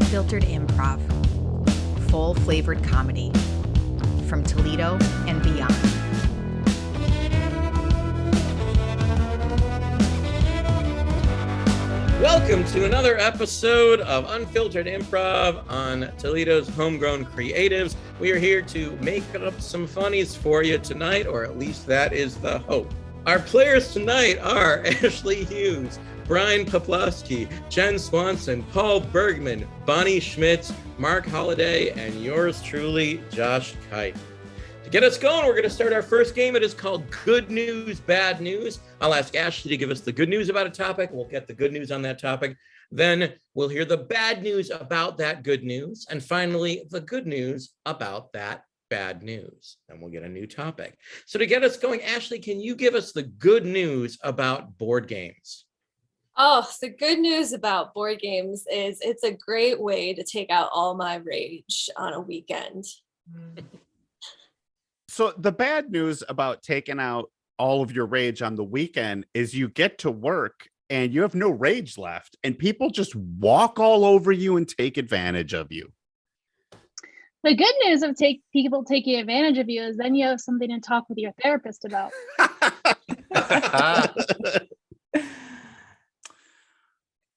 Unfiltered Improv, full-flavored comedy from Toledo and beyond. Welcome to another episode of Unfiltered Improv on Toledo's Homegrown Creatives. We are here to make up some funnies for you tonight, or at least that is the hope. Our players tonight are Ashley Hughes, Brian Poplowski, Jen Swanson, Paul Bergman, Bonnie Schmitz, Mark Holliday, and yours truly, Josh Kite. To get us going, we're going to start our first game. It is called Good News, Bad News. I'll ask Ashley to give us the good news about a topic. We'll get the good news on that topic. Then we'll hear the bad news about that good news. And finally, the good news about that bad news. And we'll get a new topic. So to get us going, Ashley, can you give us the good news about board games? Oh, the good news about board games is it's a great way to take out all my rage on a weekend. So the bad news about taking out all of your rage on the weekend is you get to work and you have no rage left and people just walk all over you and take advantage of you. The good news of people taking advantage of you is then you have something to talk with your therapist about.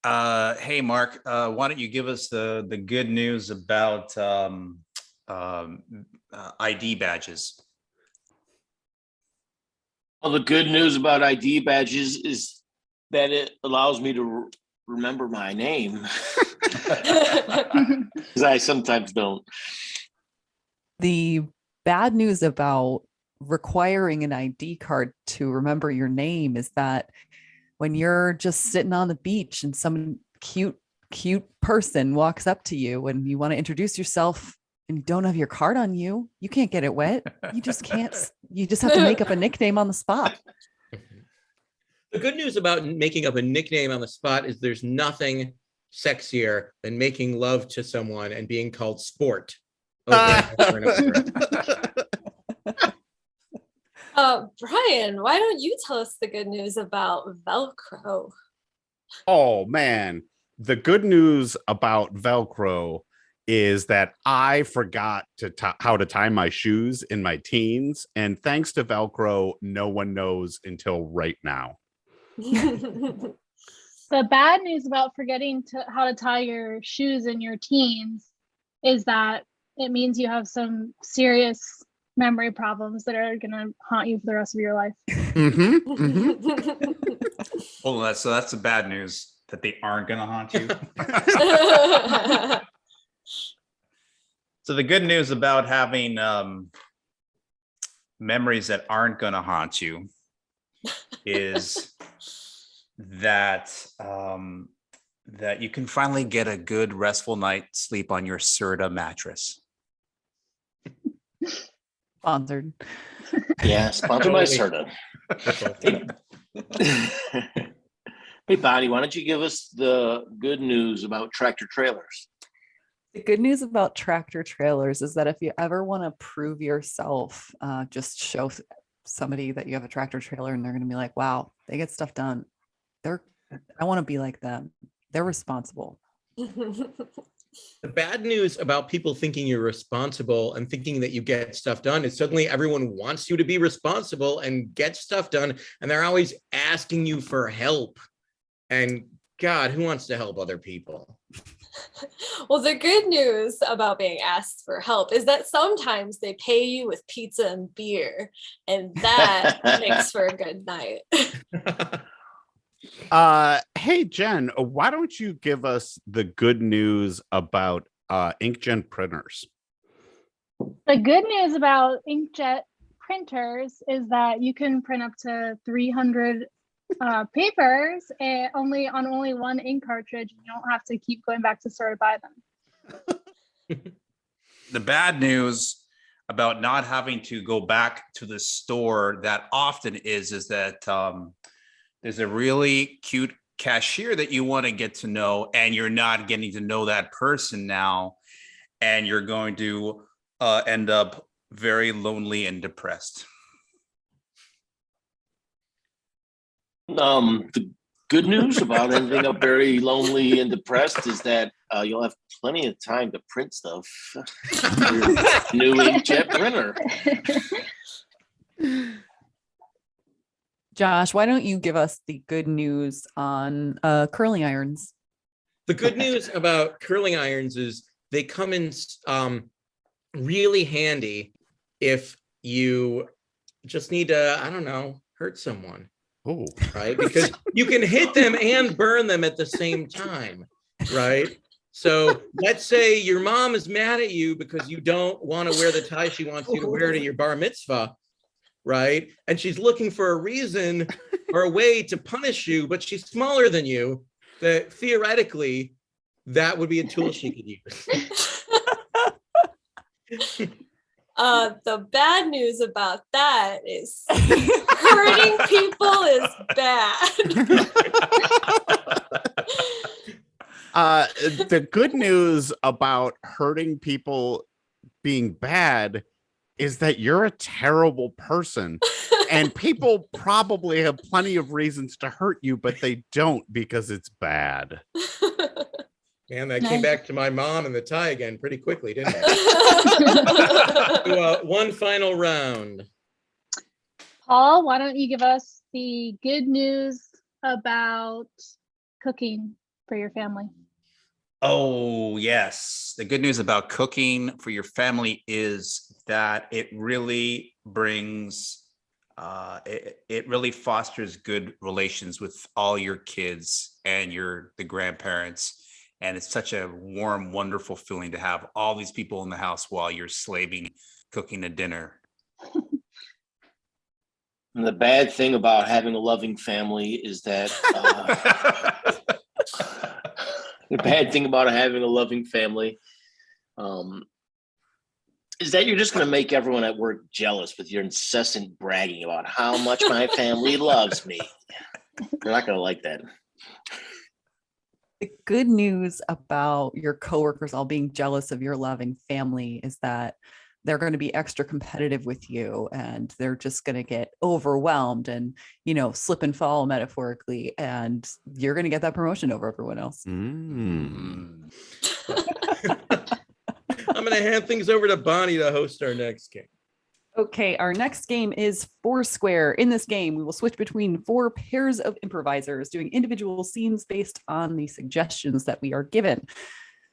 Hey, Mark, why don't you give us the good news about ID badges? Well, the good news about ID badges is that it allows me to remember my name. Because I sometimes don't. The bad news about requiring an ID card to remember your name is that when you're just sitting on the beach and some cute person walks up to you and you want to introduce yourself and you don't have your card on you, you can't get it wet. You just can't. You just have to make up a nickname on the spot. The good news about making up a nickname on the spot is there's nothing sexier than making love to someone and being called Sport. Brian, why don't you tell us the good news about Velcro? Oh, man. The good news about Velcro is that I forgot how to tie my shoes in my teens. And thanks to Velcro, no one knows until right now. The bad news about forgetting how to tie your shoes in your teens is that it means you have some serious memory problems that are going to haunt you for the rest of your life. Well, so that's the bad news, that they aren't going to haunt you. So the good news about having memories that aren't going to haunt you is that that you can finally get a good restful night's sleep on your Serta mattress. Sponsored. Yeah, sponsored by Serta. Hey, Bonnie, why don't you give us the good news about tractor trailers? The good news about tractor trailers is that if you ever want to prove yourself, just show somebody that you have a tractor trailer and they're going to be like, wow, they get stuff done. I want to be like them. They're responsible. The bad news about people thinking you're responsible and thinking that you get stuff done is suddenly everyone wants you to be responsible and get stuff done. And they're always asking you for help. And God, who wants to help other people? Well, the good news about being asked for help is that sometimes they pay you with pizza and beer, and that makes for a good night. Hey, Jen, why don't you give us the good news about inkjet printers? The good news about inkjet printers is that you can print up to 300 papers and only one ink cartridge. You don't have to keep going back to store to buy them. The bad news about not having to go back to the store that often is that there's a really cute cashier that you want to get to know, and you're not getting to know that person now, and you're going to end up very lonely and depressed. The good news about ending up very lonely and depressed is that you'll have plenty of time to print stuff. Your new inkjet printer. Josh, why don't you give us the good news on curling irons? The good news about curling irons is they come in really handy if you just need to, I don't know, hurt someone. Oh, right? Because you can hit them and burn them at the same time, right? So let's say your mom is mad at you because you don't want to wear the tie she wants you to wear to your bar mitzvah, right? And she's looking for a reason or a way to punish you, but she's smaller than you, that theoretically that would be a tool she could use. The bad news about that is hurting people is bad. The good news about hurting people being bad is that you're a terrible person. And people probably have plenty of reasons to hurt you, but they don't because it's bad. Man, that came back to my mom and the tie again pretty quickly, didn't it? So, one final round. Paul, why don't you give us the good news about cooking for your family? Oh, yes. The good news about cooking for your family is that it really brings, it really fosters good relations with all your kids and the grandparents. And it's such a warm, wonderful feeling to have all these people in the house while you're slaving, cooking a dinner. And the bad thing about having a loving family is that the bad thing about having a loving family is that you're just going to make everyone at work jealous with your incessant bragging about how much my family loves me. They're not going to like that. The good news about your coworkers all being jealous of your loving family is that they're going to be extra competitive with you, and they're just going to get overwhelmed and, slip and fall metaphorically, and you're going to get that promotion over everyone else. I'm going to hand things over to Bonnie to host our next game. Okay, our next game is Foursquare. In this game, we will switch between 4 pairs of improvisers doing individual scenes based on the suggestions that we are given.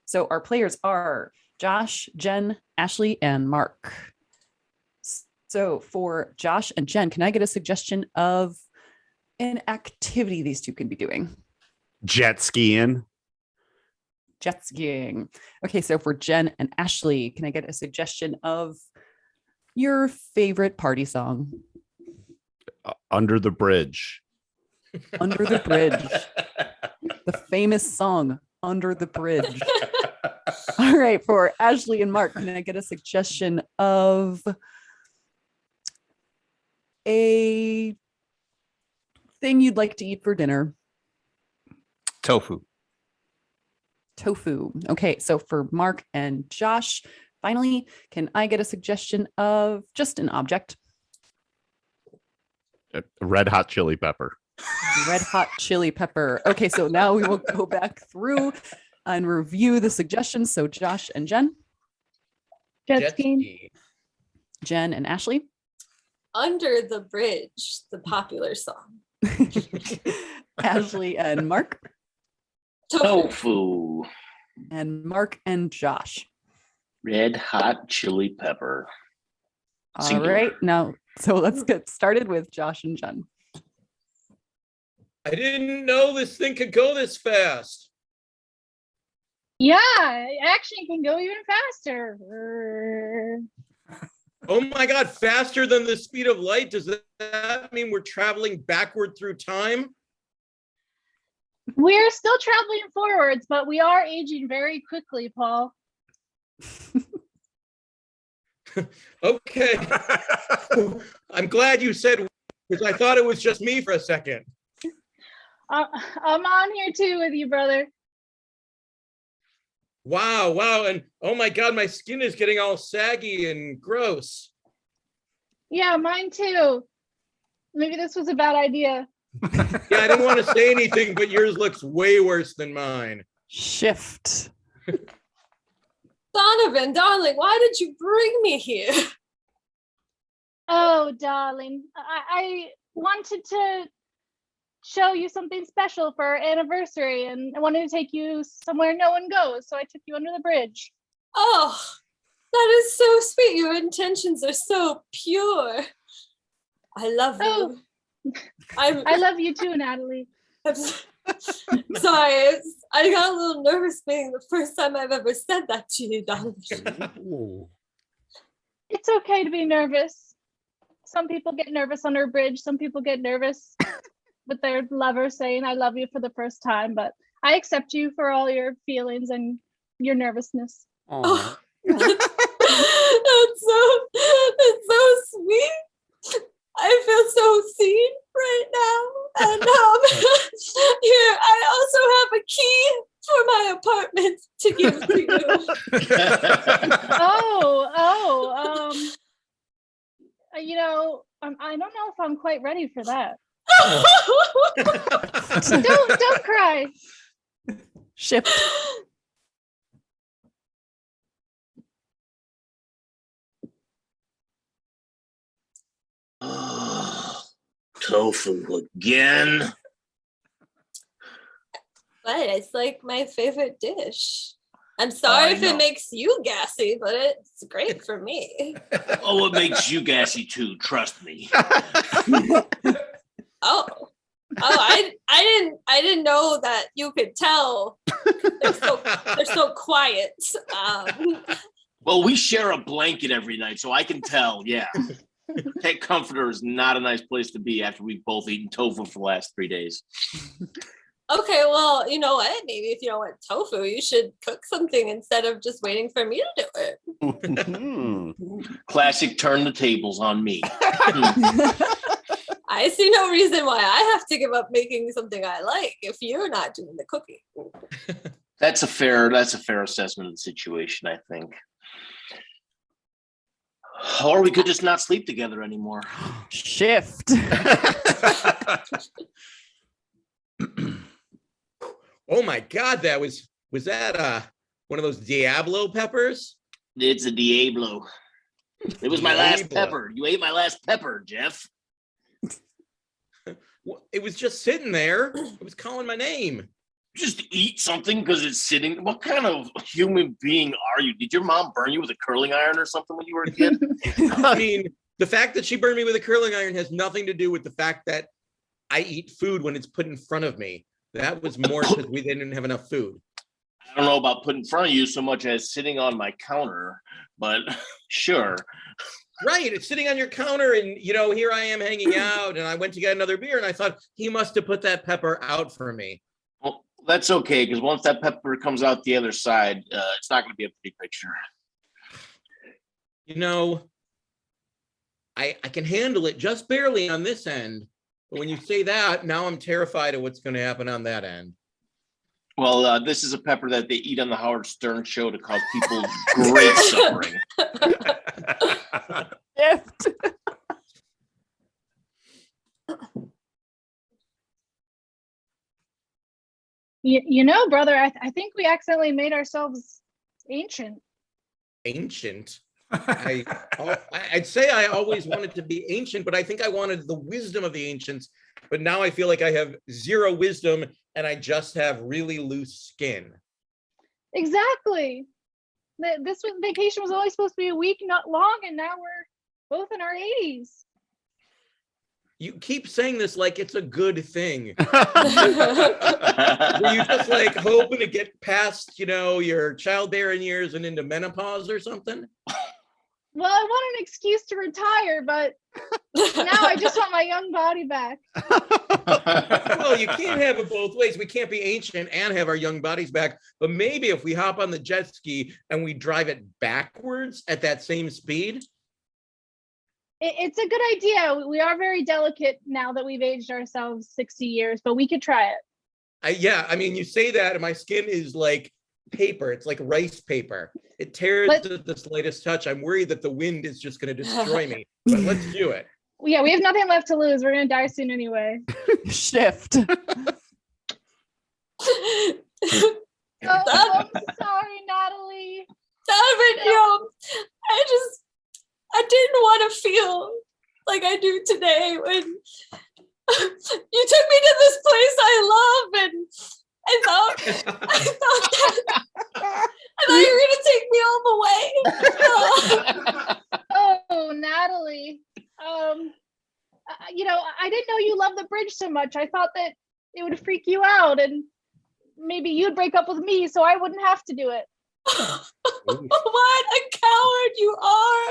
So our players are Josh, Jen, Ashley, and Mark. So for Josh and Jen, can I get a suggestion of an activity these two can be doing? Jet skiing. Jet skiing. Okay, so for Jen and Ashley, can I get a suggestion of your favorite party song? Under the Bridge. Under the Bridge. The famous song, Under the Bridge. All right, for Ashley and Mark, can I get a suggestion of a thing you'd like to eat for dinner? Tofu. Tofu. Okay, so for Mark and Josh, finally, can I get a suggestion of just an object? Red hot chili pepper. Red hot chili pepper. Okay, so now we will go back through and review the suggestions. So Josh and Jen. Jet skiing. Jen and Ashley. Under the Bridge, the popular song. Ashley and Mark. Tofu. And Mark and Josh. Red hot chili pepper. All right, now, so let's get started with Josh and Jen. I didn't know this thing could go this fast. Yeah, action can go even faster. Oh my God, faster than the speed of light? Does that mean we're traveling backward through time? We're still traveling forwards, but we are aging very quickly, Paul. Okay. I'm glad you said, because I thought it was just me for a second. I'm on here too with you, brother. Wow. And oh my God, my skin is getting all saggy and gross. Yeah, mine too. Maybe this was a bad idea. Yeah, I didn't want to say anything, but yours looks way worse than mine. Shift. Donovan, darling, why did you bring me here? Oh, darling, I wanted to show you something special for our anniversary, and I wanted to take you somewhere no one goes, so I took you under the bridge. Oh, that is so sweet. Your intentions are so pure. I love you. I love you too, Natalie. I'm sorry, I got a little nervous being the first time I've ever said that to you, darling. It's okay to be nervous. Some people get nervous under a bridge. Some people get nervous with their lover saying, I love you for the first time, but I accept you for all your feelings and your nervousness. Oh, that's so sweet. I feel so seen right now. And here, I also have a key for my apartment to give to you. You know, I don't know if I'm quite ready for that. Don't cry. Shift. Tofu again. But it's like my favorite dish. I'm sorry if it makes you gassy, but it's great for me. Oh, it makes you gassy too. Trust me. I didn't know that you could tell. They're so quiet. Well, we share a blanket every night, so I can tell. Yeah, Pet Comforter is not a nice place to be after we've both eaten tofu for the last 3 days. Okay, well, you know what? Maybe if you don't want tofu, you should cook something instead of just waiting for me to do it. Classic turn the tables on me. I see no reason why I have to give up making something I like if you're not doing the cooking. That's a fair assessment of the situation, I think. Or we could just not sleep together anymore. Shift. Oh my God, was that one of those Diablo peppers? It's a Diablo. It was my last pepper. You ate my last pepper, Jeff. Well, it was just sitting there. It was calling my name. Just eat something because it's sitting. What kind of human being are you? Did your mom burn you with a curling iron or something when you were a kid? I mean, the fact that she burned me with a curling iron has nothing to do with the fact that I eat food when it's put in front of me. That was more because we didn't have enough food. I don't know about put in front of you so much as sitting on my counter, but sure. Right, it's sitting on your counter, and here I am hanging out, and I went to get another beer, and I thought he must have put that pepper out for me. Well, that's okay, because once that pepper comes out the other side, it's not going to be a pretty picture. I can handle it just barely on this end, but when you say that, now I'm terrified of what's going to happen on that end. Well, this is a pepper that they eat on the Howard Stern show to cause people great suffering. Shift. You know, brother, I think we accidentally made ourselves ancient. Ancient? I'd say I always wanted to be ancient, but I think I wanted the wisdom of the ancients. But now I feel like I have zero wisdom and I just have really loose skin. Exactly. This vacation was only supposed to be a week, not long, and now we're both in our 80s. You keep saying this like it's a good thing. Were you just like hoping to get past, your childbearing years and into menopause or something? Well, I want an excuse to retire, but now I just want my young body back. Well, you can't have it both ways. We can't be ancient and have our young bodies back. But maybe if we hop on the jet ski and we drive it backwards at that same speed. It's a good idea. We are very delicate now that we've aged ourselves 60 years, but we could try it. Yeah, you say that and my skin is like paper. It's like rice paper. It tears at the slightest touch. I'm worried that the wind is just going to destroy me, but let's do it. Yeah, we have nothing left to lose. We're gonna die soon anyway. Shift. Oh, I'm sorry, Natalie. Stop it, I didn't want to feel like I do today when you took me to this place I love, and I thought you were gonna take me all the way. Oh, Natalie. I didn't know you loved the bridge so much. I thought that it would freak you out, and maybe you'd break up with me so I wouldn't have to do it. What a coward you are!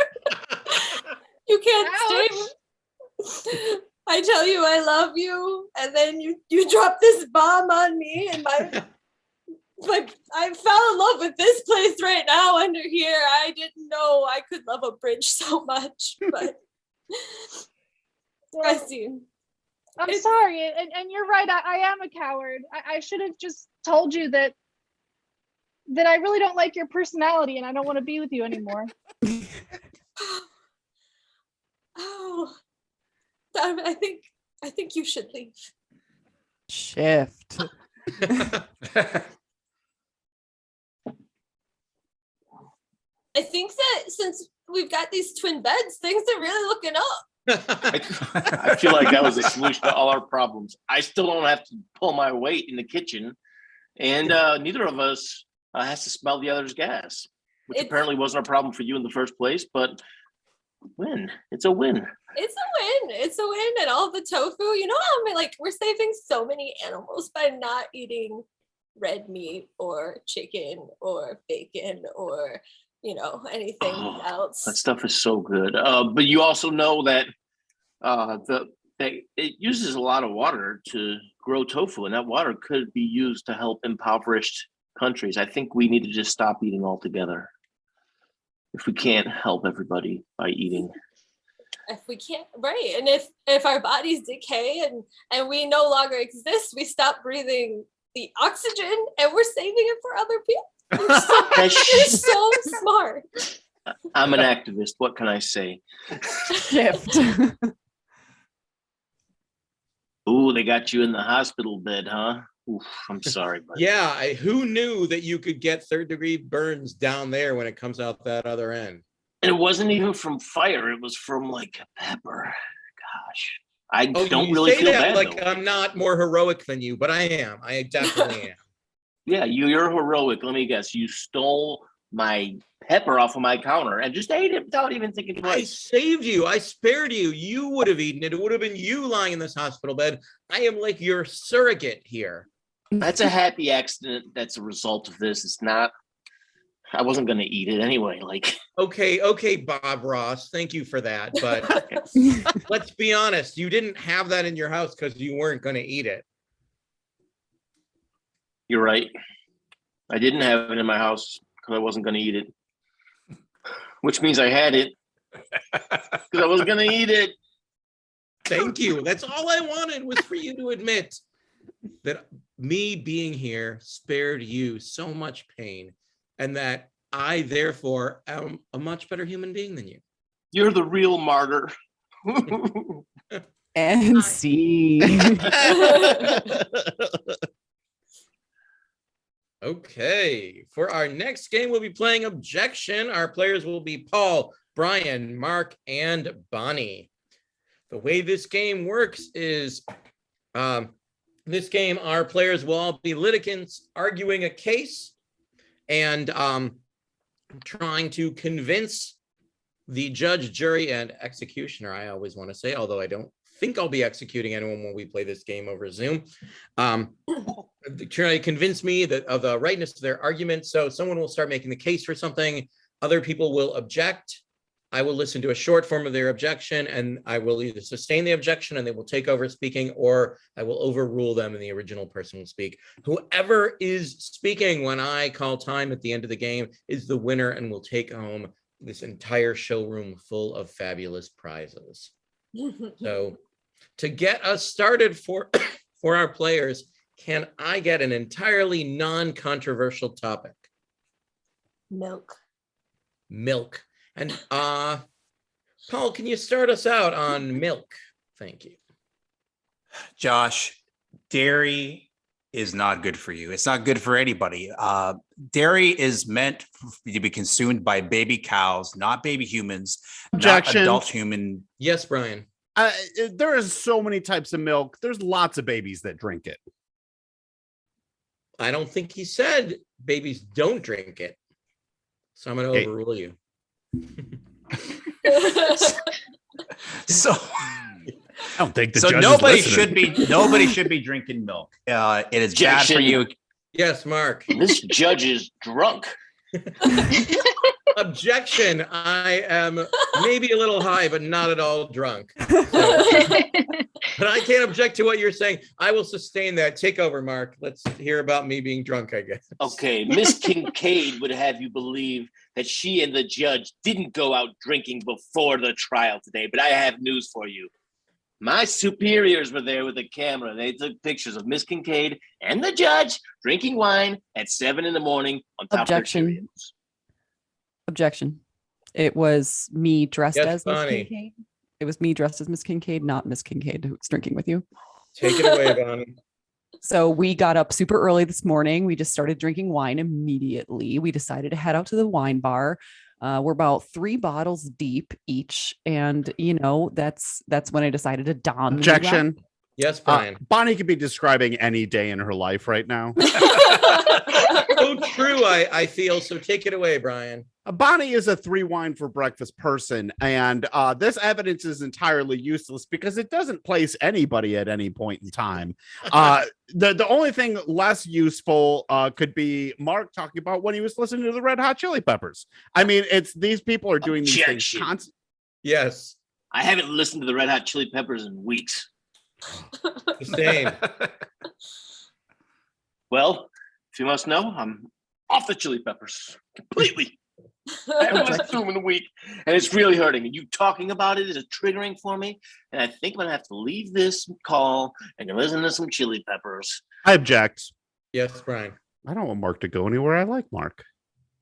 You can't stay. I tell you I love you, and then you drop this bomb on me, and I fell in love with this place right now under here. I didn't know I could love a bridge so much, but I see. I'm sorry, and you're right. I am a coward. I should have just told you that I really don't like your personality, and I don't want to be with you anymore. Oh, I think you should leave. Shift. I think that since we've got these twin beds, things are really looking up. I feel like that was a solution to all our problems. I still don't have to pull my weight in the kitchen, and neither of us has to smell the other's gas, which apparently wasn't a problem for you in the first place, but win. It's a win. It's a win. And all the tofu, you know how we're saving so many animals by not eating red meat or chicken or bacon or anything else. That stuff is so good. But you also know that that it uses a lot of water to grow tofu, and that water could be used to help impoverished countries. I think we need to just stop eating altogether if we can't help everybody by eating. If we can't, right? And if our bodies decay and we no longer exist, we stop breathing the oxygen, and we're saving it for other people. You're so smart. I'm an activist. What can I say? Shift. Ooh, they got you in the hospital bed, huh? Oof, I'm sorry, buddy. Yeah, who knew that you could get third-degree burns down there when it comes out that other end? And it wasn't even from fire. It was from pepper. Gosh, I don't really feel bad. Like I'm not more heroic than you, but I am. I definitely am. Yeah, you're heroic. Let me guess. You stole my pepper off of my counter and just ate it without even thinking twice. I saved you. I spared you. You would have eaten it. It would have been you lying in this hospital bed. I am like your surrogate here. That's a happy accident. That's a result of this. It's not. I wasn't going to eat it anyway. Okay, Bob Ross. Thank you for that. But let's be honest. You didn't have that in your house because you weren't going to eat it. You're right. I didn't have it in my house because I wasn't going to eat it, which means I had it because I wasn't going to eat it. Thank you. That's all I wanted was for you to admit that me being here spared you so much pain, and that I therefore am a much better human being than you. You're the real martyr. And see. Okay, for our next game, we'll be playing Objection. Our players will be Paul, Brian, Mark, and Bonnie. The way this game works is, this game, our players will all be litigants arguing a case and trying to convince the judge, jury, and executioner, I always want to say, although I don't think I'll be executing anyone when we play this game over Zoom. Trying to convince me of the rightness of their argument. So someone will start making the case for something. Other people will object. I will listen to a short form of their objection, and I will either sustain the objection and they will take over speaking, or I will overrule them and the original person will speak. Whoever is speaking when I call time at the end of the game is the winner and will take home this entire showroom full of fabulous prizes. So to get us started for our players, can I get an entirely non-controversial topic? Milk. Milk. And Paul, can you start us out on milk? Thank you. Josh, dairy is not good for you. It's not good for anybody. Dairy is meant to be consumed by baby cows, not baby humans, Objection. not adult human. Yes, Brian. There is so many types of milk. There's lots of babies that drink it. I don't think he said babies don't drink it. So I'm going to overrule you. So I don't think the so judge nobody is should be drinking milk. It is bad for Objection. you. Yes, Mark. This judge is drunk. Objection. I am maybe a little high, but not at all drunk. But I can't object to what you're saying. I will sustain that. Take over, Mark. Let's hear about me being drunk, I guess. Okay, Miss Kincaid would have you believe that she and the judge didn't go out drinking before the trial today, but I have news for you. My superiors were there with a camera. They took pictures of Miss Kincaid and the judge drinking wine at 7 a.m. on top Objection. of their Cheerios. Objection. It was me dressed Yes, as Miss Bonnie. Kincaid. It was me dressed as Miss Kincaid, not Miss Kincaid who was drinking with you. Take it away, Bonnie. So we got up super early this morning. We just started drinking wine immediately. We decided to head out to the wine bar. We're about 3 bottles deep each. And, you know, that's when I decided to don. the new Objection. outfit. Yes, Brian. Bonnie could be describing any day in her life right now. So true, I feel. So take it away, Brian. Bonnie is a 3 wine for breakfast person, and this evidence is useless because it doesn't place anybody at any point in time. The only thing less useful could be Mark talking about when he was listening to the Red Hot Chili Peppers. I mean, it's these people are doing these things Objection. constantly. Yes. I haven't listened to the Red Hot Chili Peppers in weeks. Sustained. Well, if you must know, I'm off the Chili Peppers completely. I haven't listened to them in a week, and it's really hurting. And you talking about it is triggering for me, and I think I'm gonna have to leave this call and go listen to some Chili Peppers. I object. Yes, Brian. I don't want Mark to go anywhere. I like Mark.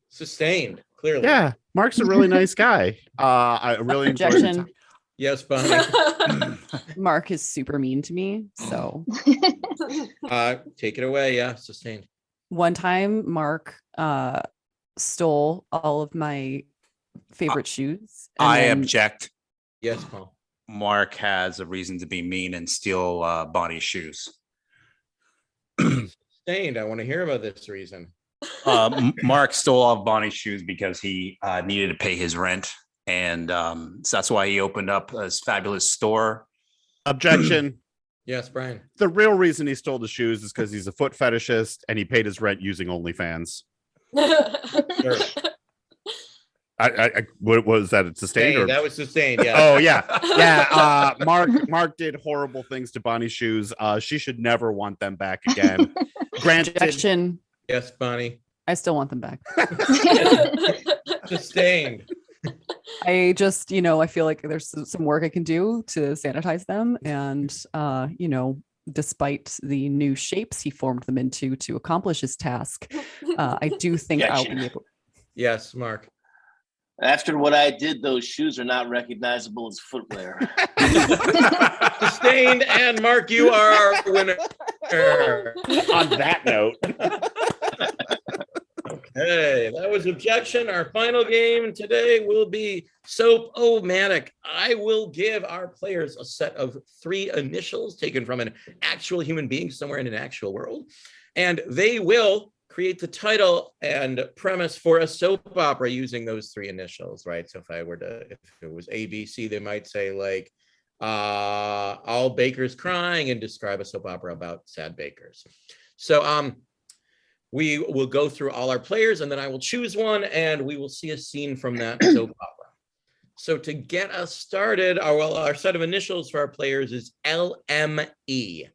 Sustained, clearly. Yeah, Mark's a really nice guy. I really enjoyed the Objection. time. Yes, Bonnie. Mark is super mean to me. So Take it away. Yeah, sustained. one time Mark stole all of my favorite shoes. and I then- object. Yes, Paul. Mark has a reason to be mean and steal Bonnie's shoes. Sustained. I want to hear about this reason. Mark stole all of Bonnie's shoes because he needed to pay his rent. And so that's why he opened up his fabulous store. Objection. Yes, Brian. The real reason he stole the shoes is because he's a foot fetishist and he paid his rent using OnlyFans. Sure. What was that? It's sustained? Hey, that was sustained. Yeah. Oh yeah. Mark did horrible things to Bonnie's shoes. She should never want them back again. Granted, Objection. Yes, Bonnie. I still want them back. Sustained. I just, I feel like there's some work I can do to sanitize them. And, despite the new shapes he formed them into to accomplish his task, I do think I'll be able. Yes, Mark. After what I did, those shoes are not recognizable as footwear. Sustained, and Mark, you are our winner. on that note. Okay, that was objection. Our final game today will be Soap-O-Matic. I will give our players a set of 3 initials taken from an actual human being somewhere in an actual world, and they will create the title and premise for a soap opera using those 3 initials, right? So if it was ABC, they might say like, all bakers crying and describe a soap opera about sad bakers. So we will go through all our players and then I will choose one and we will see a scene from that soap opera. So to get us started, our set of initials for our players is LME.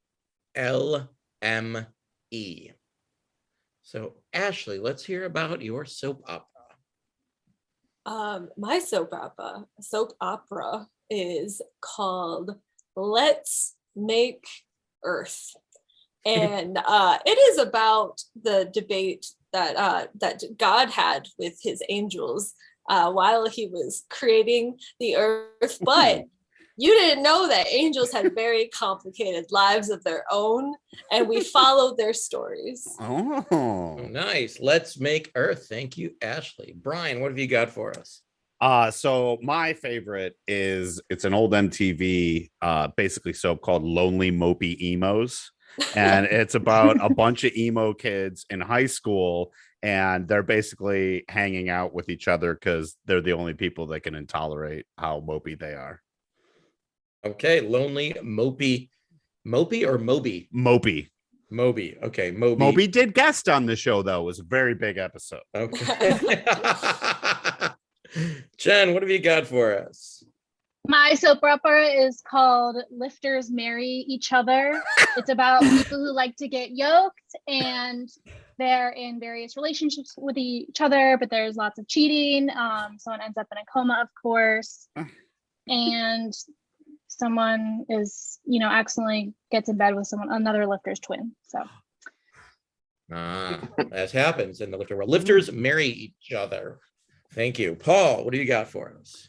LME. So Ashley, let's hear about your soap opera. My soap opera is called Let's Make Earth. And it is about the debate that God had with his angels while he was creating the earth. But you didn't know that angels had very complicated lives of their own, and we followed their stories. Oh, nice. Let's make Earth. Thank you, Ashley. Brian, what have you got for us? So my favorite is, it's an old MTV basically soap called Lonely Mopey Emos. And it's about a bunch of emo kids in high school, and they're basically hanging out with each other because they're the only people that can tolerate how mopey they are. Okay, Lonely Mopey. Mopey or Moby? Mopey. Moby. Okay, Moby. Moby did guest on the show, though. It was a very big episode. Okay. Jen, what have you got for us? My soap opera is called Lifters Marry Each Other. It's about people who like to get yoked, and they're in various relationships with each other, but there's lots of cheating. Someone ends up in a coma, of course, and someone is, accidentally gets in bed with another lifter's twin. So that happens in the lifter world. Lifters marry each other. Thank you. Paul, what do you got for us?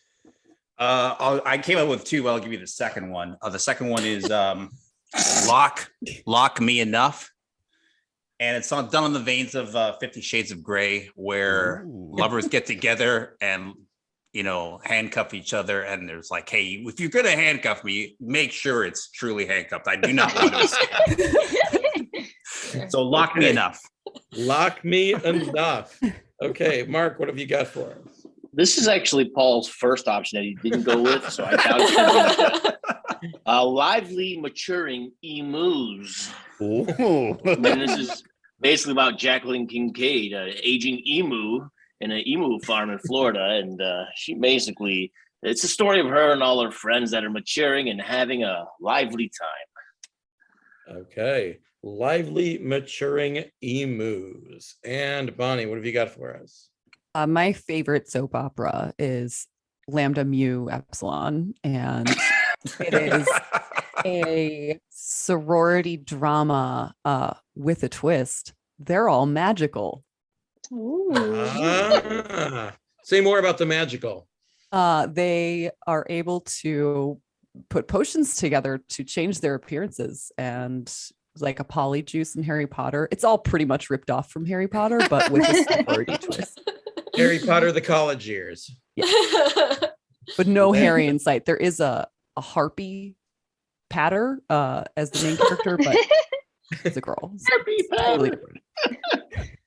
I came up with two. I'll give you the second one. The second one is Lock Me Enough. And it's done on the veins of 50 Shades of Grey, where lovers get together and, handcuff each other. And there's like, hey, if you're going to handcuff me, make sure it's truly handcuffed. I do not want to escape. So Lock Me Enough. Lock Me Enough. Okay, Mark, what have you got for us? This is actually Paul's first option that he didn't go with, so I doubt it's lively, maturing emus. Ooh. And this is basically about Jacqueline Kincaid, an aging emu in an emu farm in Florida, and she basically, it's a story of her and all her friends that are maturing and having a lively time. Okay, lively, maturing emus. And Bonnie, what have you got for us? My favorite soap opera is Lambda Mu Epsilon, and it is a sorority drama with a twist. They're all magical. Say more about the magical. They are able to put potions together to change their appearances, and like a polyjuice in Harry Potter. It's all pretty much ripped off from Harry Potter, but with a sorority twist. Harry Potter, the college years. Yeah. But no Harry in sight. There is a harpy patter as the main character, but it's a girl. So it's totally different.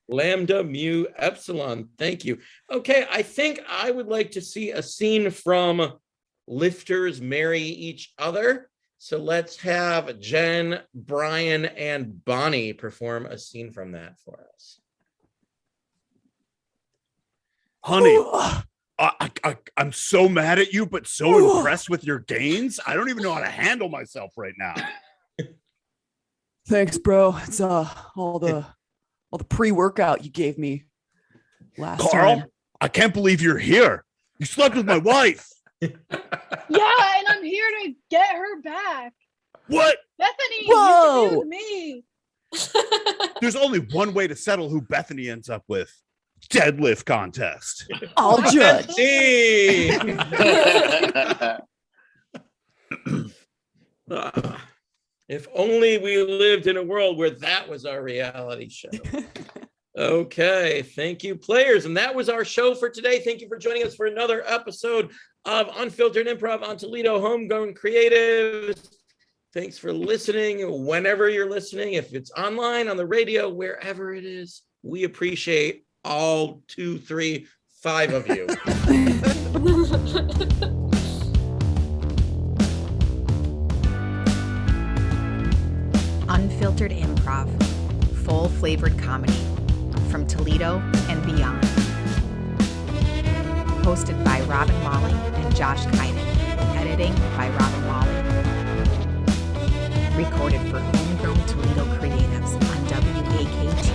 Lambda Mu Epsilon. Thank you. Okay, I think I would like to see a scene from Lifters Marry Each Other. So let's have Jen, Brian, and Bonnie perform a scene from that for us. Honey, I'm so mad at you, but so impressed with your gains. I don't even know how to handle myself right now. Thanks, bro. It's all the pre-workout you gave me last Carl, time. I can't believe you're here. You slept with my wife. yeah, and I'm here to get her back. What? Bethany, Whoa! you confused me. There's only one way to settle who Bethany ends up with. Deadlift contest. I'll judge. If only we lived in a world where that was our reality show. Okay, thank you, players. And that was our show for today. Thank you for joining us for another episode of Unfiltered Improv on Toledo Homegrown Creatives. Thanks for listening whenever you're listening. If it's online, on the radio, wherever it is, we appreciate all 2, 3, 5 of you. Unfiltered Improv, full flavored comedy from Toledo and beyond. Hosted by Robin Molly and Josh Kynan. Editing by Robin Molly. Recorded for Homegrown Toledo Creatives on WAKT